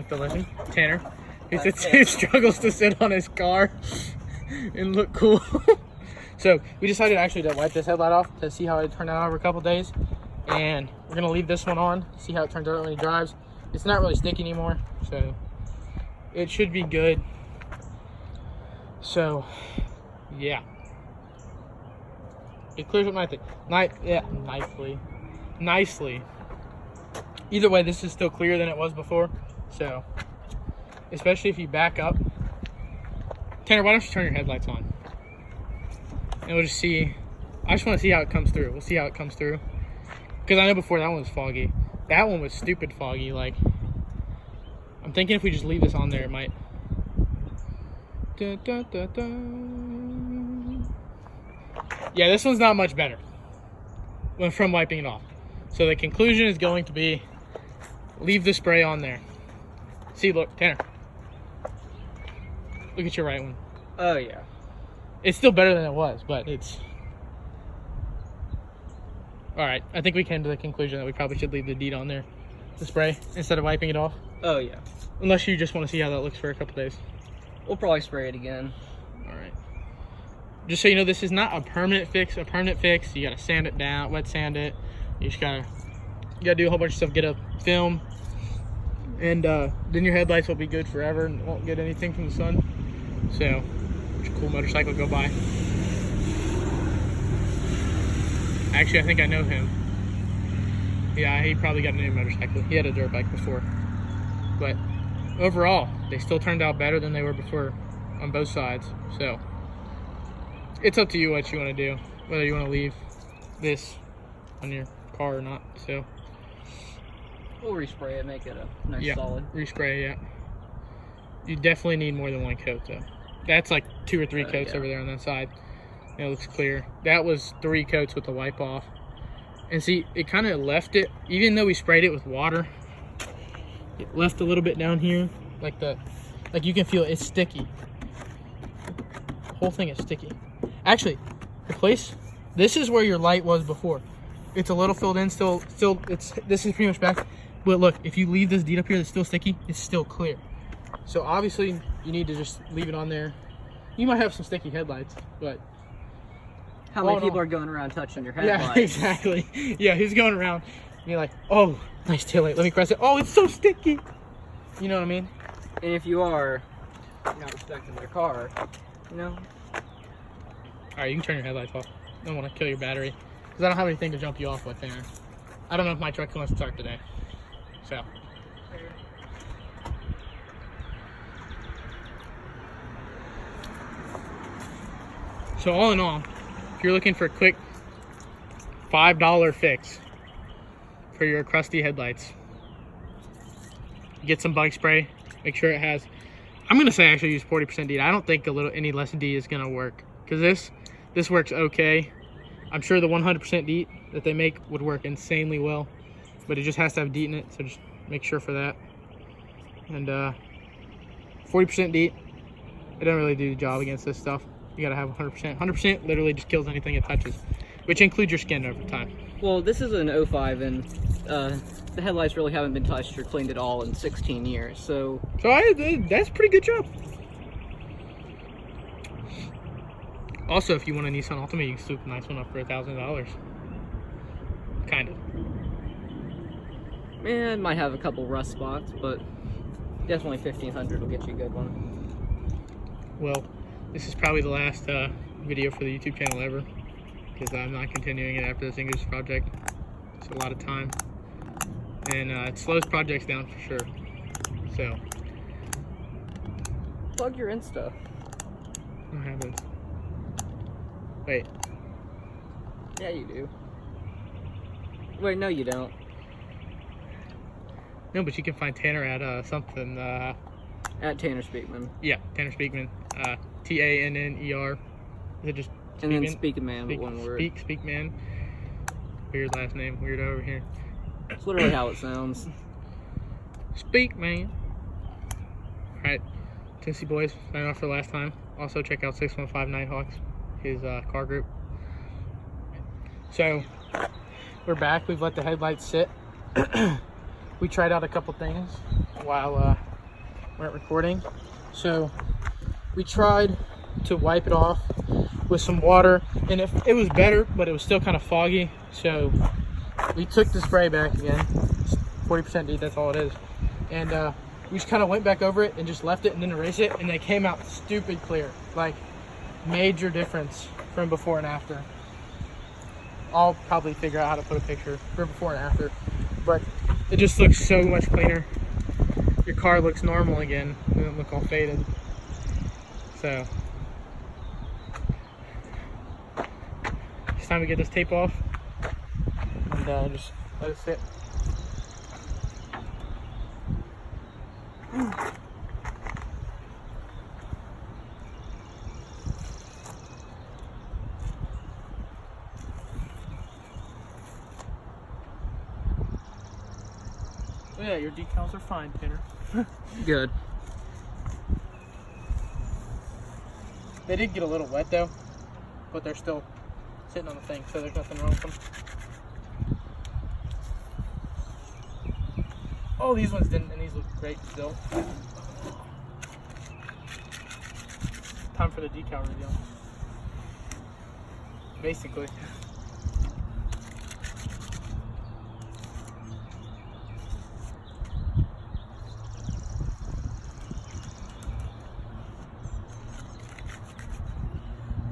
have to listen. Tanner, he struggles to sit on his car and look cool. So we decided actually to wipe this headlight off to see how it turned out over a couple days. And we're gonna leave this one on, see how it turns out when he drives. It's not really sticky anymore, so it should be good. So yeah. It clears up nicely. Nicely. Either way, this is still clearer than it was before. So, especially if you back up. Tanner, why don't you turn your headlights on? And we'll just see. I just want to see how it comes through. We'll see how it comes through. Because I know before that one was foggy. That one was stupid foggy. Like, I'm thinking if we just leave this on there, it might. Yeah, this one's not much better from wiping it off. So the conclusion is going to be leave the spray on there. See, look, Tanner. Look at your right one. Oh, yeah. It's still better than it was, but it's... Alright, I think we came to the conclusion that we probably should leave the DEET on there, the spray, instead of wiping it off. Oh, yeah. Unless you just want to see how that looks for a couple days. We'll probably spray it again. Alright. Just so you know, this is not a permanent fix. A permanent fix, you gotta sand it down, wet sand it. You just gotta do a whole bunch of stuff, get a film, and then your headlights will be good forever and won't get anything from the sun. So, it's a cool motorcycle to go by. Actually, I think I know him. Yeah, he probably got a new motorcycle. He had a dirt bike before. But overall, they still turned out better than they were before on both sides. So, it's up to you what you want to do, whether you want to leave this on your car or not. So we'll respray it, make it a nice solid. Respray, yeah. You definitely need more than one coat though. That's like 2 or 3 coats over there on that side. It looks clear. That was 3 coats with the wipe off. And see, it kind of left it, even though we sprayed it with water, it left a little bit down here, like you can feel it's sticky. The whole thing is sticky. Actually, this is where your light was before. It's a little filled in still. This is pretty much back. But look, if you leave this DEET up here that's still sticky, it's still clear. So obviously you need to just leave it on there. You might have some sticky headlights, but how many people are going around touching your headlights? Yeah, exactly. Yeah, who's going around and you're like, oh, nice taillight, let me press it. Oh, it's so sticky. You know what I mean? And if you are not respecting your car, you know. Alright, you can turn your headlights off. I don't want to kill your battery. Because I don't have anything to jump you off with there. I don't know if my truck wants to start today. So all in all, if you're looking for a quick $5 fix for your crusty headlights, get some bug spray. Make sure it has, I'm going to say actually use 40% DEET. I don't think any less DEET is going to work. Because this works okay. I'm sure the 100% DEET that they make would work insanely well, but it just has to have DEET in it, so just make sure for that. And 40% DEET, it doesn't really do the job against this stuff. You gotta have 100%. 100% literally just kills anything it touches, which includes your skin over time. Well, this is an 05, and the headlights really haven't been touched or cleaned at all in 16 years, so that's a pretty good job. Also, if you want a Nissan Altima, you can scoop a nice one up for $1,000. Kind of. Man, it might have a couple rust spots, but definitely $1,500 will get you a good one. Well, this is probably the last video for the YouTube channel ever, because I'm not continuing it after this English project. It's a lot of time, and it slows projects down for sure. So, plug your Insta. What happens? Wait. Yeah, you do. Wait, no, you don't. No, but you can find Tanner at something. At Tanner Speakman. Yeah, Tanner Speakman. Tanner. Is it just Speakman? And then Speak a Man, but one word. Speakman. Weird last name. Weird over here. It's literally how it sounds. Speakman. Alright. Tennessee boys, signing off for the last time. Also, check out 615 Nighthawks, his car group. So, we're back. We've let the headlights sit. We tried out a couple things while weren't recording. So we tried to wipe it off with some water, and it was better, but it was still kind of foggy. So we took the spray back again, 40% DEET, that's all it is. And we just kind of went back over it and just left it and didn't erase it, and they came out stupid clear. Like, major difference from before and after. I'll probably figure out how to put a picture for before and after, but it just looks so much cleaner. Your car looks normal again, it doesn't look all faded. So it's time to get this tape off and just let it sit. Oh yeah, your decals are fine, Tanner. Good. They did get a little wet though, but they're still sitting on the thing, so there's nothing wrong with them. Oh, these ones didn't, and these look great still. Time for the decal reveal. Basically.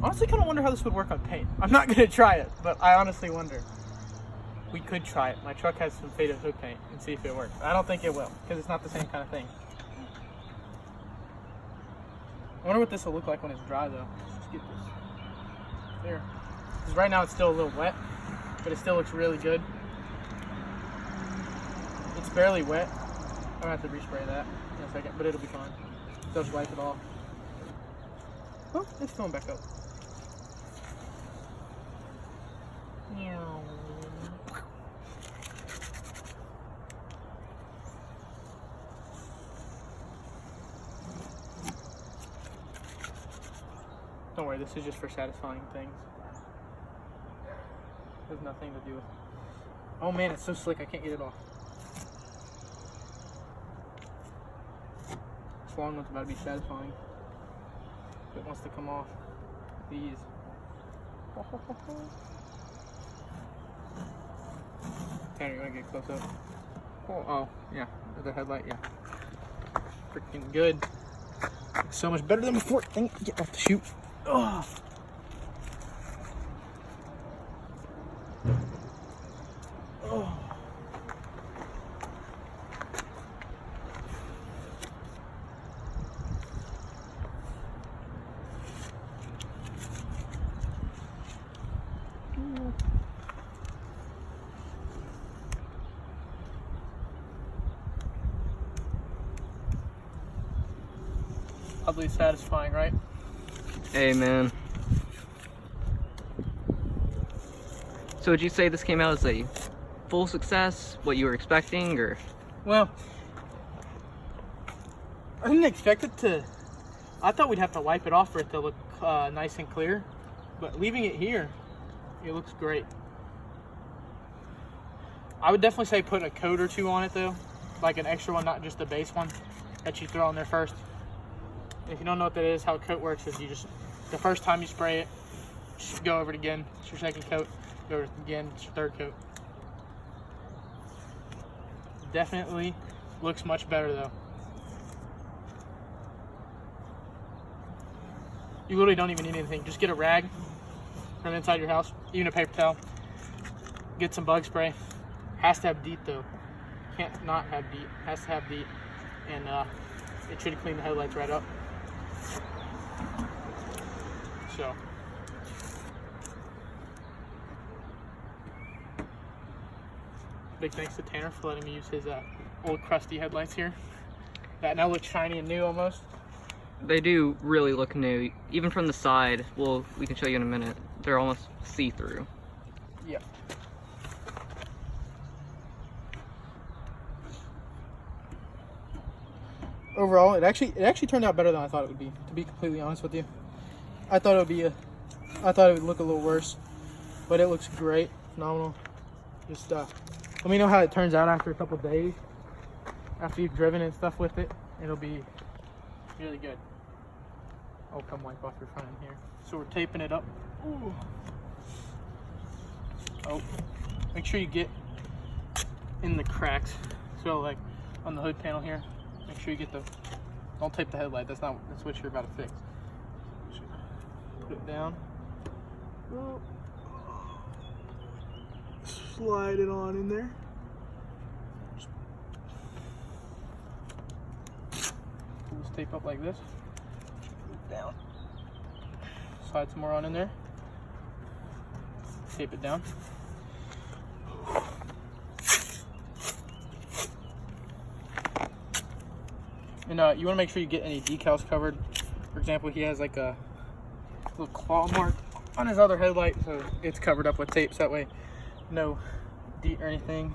Honestly, kind of wonder how this would work on paint. I'm not gonna try it, but I honestly wonder. We could try it. My truck has some faded hood paint and see if it works. I don't think it will, because it's not the same kind of thing. I wonder what this will look like when it's dry though. Let's get this there. Because right now it's still a little wet, but it still looks really good. It's barely wet. I'm gonna have to respray that in a second, but it'll be fine. Just wipe it off. Oh, it's filling back up. Meow. Don't worry, this is just for satisfying things. There's nothing to do with. Oh man, it's so slick, I can't get it off. This long one's about to be satisfying. It wants to come off. These. Tanner, you want to get close up? Oh, yeah. The headlight, yeah. Freaking good. So much better than before. Get off the chute. Oh. Oh. Oddly satisfying, right? Amen. So would you say this came out as a full success, what you were expecting, or? Well, I didn't expect it to. I thought we'd have to wipe it off for it to look nice and clear, but leaving it here, it looks great. I would definitely say put a coat or two on it though, like an extra one, not just the base one that you throw on there first. If you don't know what that is, how a coat works is you just, the first time you spray it, just go over it again. It's your second coat. Go over it again. It's your third coat. Definitely looks much better though. You literally don't even need anything. Just get a rag from inside your house, even a paper towel. Get some bug spray. Has to have DEET though. Can't not have DEET. Has to have DEET. And it should clean the headlights right up. So, big thanks to Tanner for letting me use his old crusty headlights here. That now looks shiny and new almost. They do really look new, even from the side. Well, we can show you in a minute. They're almost see-through. Yeah. Overall, it actually turned out better than I thought it would be. To be completely honest with you, I thought it would look a little worse, but it looks great, phenomenal. Just let me know how it turns out after a couple days, after you've driven and stuff with it, it'll be really good. I'll come wipe off your front end here. So we're taping it up. Ooh. Oh, make sure you get in the cracks. So like on the hood panel here, make sure you get the, don't tape the headlight, that's what you're about to fix. Put it down. Oh. Slide it on in there. Pull this tape up like this. Put it down. Slide some more on in there. Tape it down. And you want to make sure you get any decals covered. For example, he has like a little claw mark on his other headlight, so it's covered up with tape, so that way no DEET or anything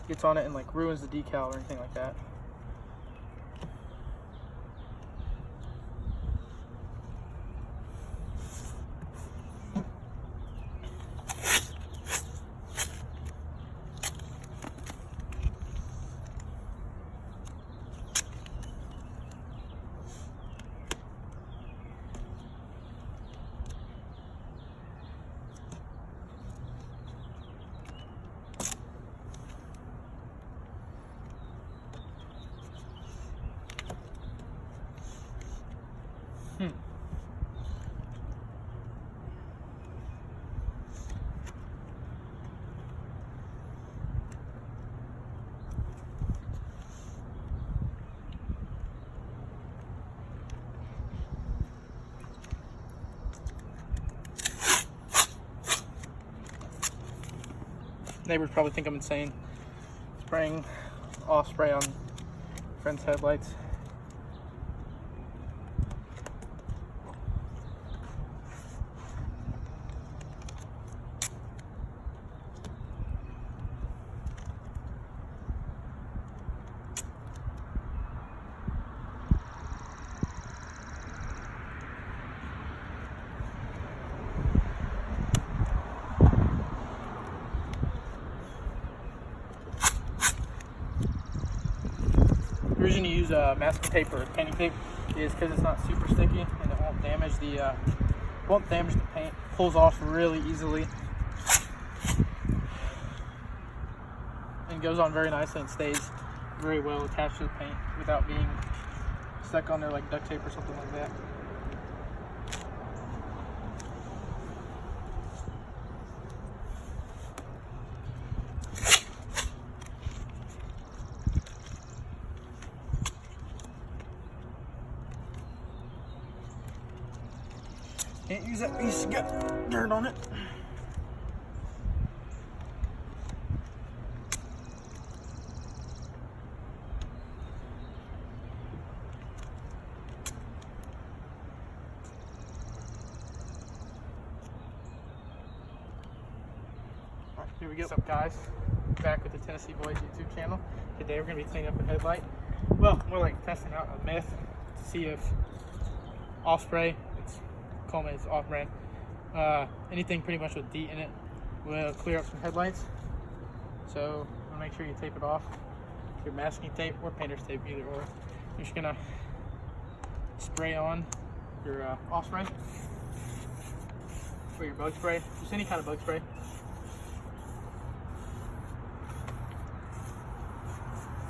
gets on it and like ruins the decal or anything like that. Neighbors probably think I'm insane spraying off spray on friends' headlights. The reason you use masking tape or painting tape is because it's not super sticky and it won't damage the paint. Pulls off really easily and goes on very nicely and stays very well attached to the paint without being stuck on there like duct tape or something like that. Can't use that piece, got dirt on it. Alright, here we go. What's up, guys? Back with the Tennessee Boys YouTube channel. Today we're going to be cleaning up a headlight. Well, more like testing out a myth to see if Osprey, Coleman is off-brand. Anything pretty much with DEET in it will clear up some headlights. So make sure you tape it off. Your masking tape or painter's tape, either or. You're just gonna spray on your off-spray or your bug spray, just any kind of bug spray.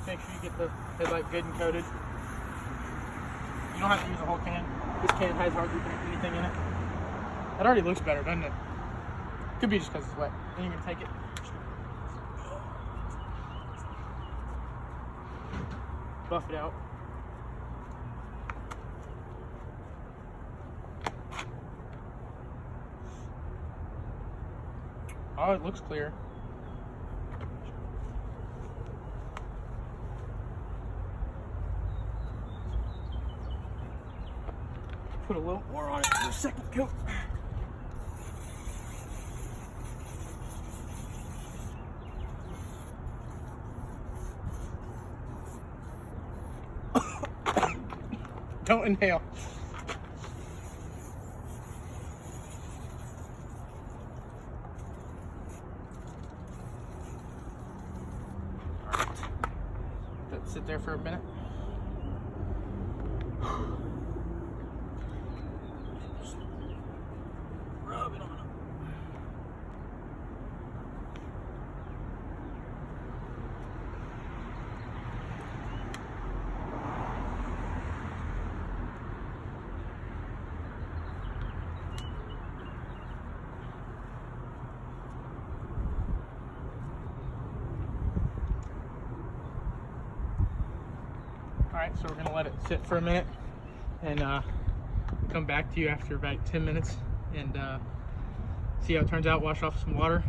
Make sure you get the headlight good and coated. You don't have to use a whole can. This can has hardly anything in it. That already looks better, doesn't it? Could be just because it's wet. Then you're going to take it. Buff it out. Oh, it looks clear. Put a little more on it for a second coat. Don't inhale. All right. Let that sit there for a minute. right, so we're gonna let it sit for a minute and come back to you after about 10 minutes and see how it turns out. Wash off some water.